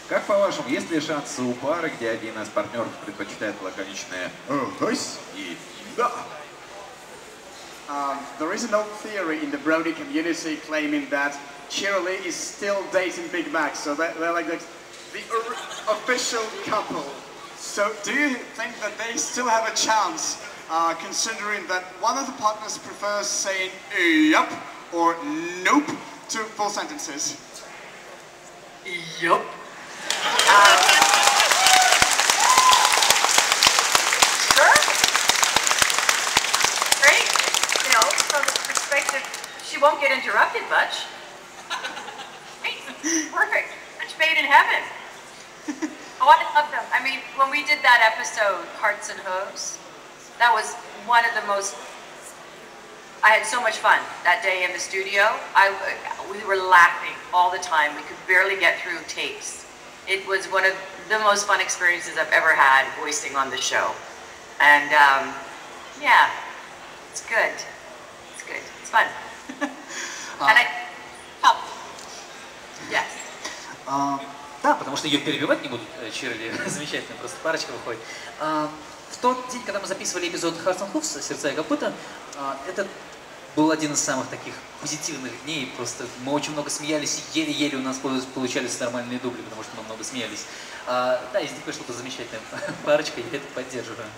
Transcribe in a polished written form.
Как по-вашему, есть ли шансы у пары, где один из партнеров предпочитает лаконичное «гось» и «да»? There is an old theory in the Brody community claiming that Cheerilee is still dating Big Mac, so they're like the official couple. So do you think that they still have a chance, considering that one of the partners prefers saying yup or nope to full sentences? Yup. Sure. Great. You know, from the perspective, she won't get interrupted much. Great. Perfect. Match made in heaven. Oh, I love them. I mean, when we did that episode, Hearts and Hooves, that was one of the most, I had so much fun that day in the studio. We were laughing all the time. We could barely get through takes. It was one of the most fun experiences I've ever had voicing on the show. And yeah, it's good. It's good. It's fun. And yes. Да, потому что ее перебивать не будут, Чирли, замечательно, просто парочка выходит. В тот день, когда мы записывали эпизод Hearts and Hooves, «Сердца и копыта», это был один из самых таких позитивных дней, просто мы очень много смеялись, и еле-еле у нас получались нормальные дубли, потому что мы много смеялись. Да, из них вышла бы замечательная парочка, я это поддерживаю.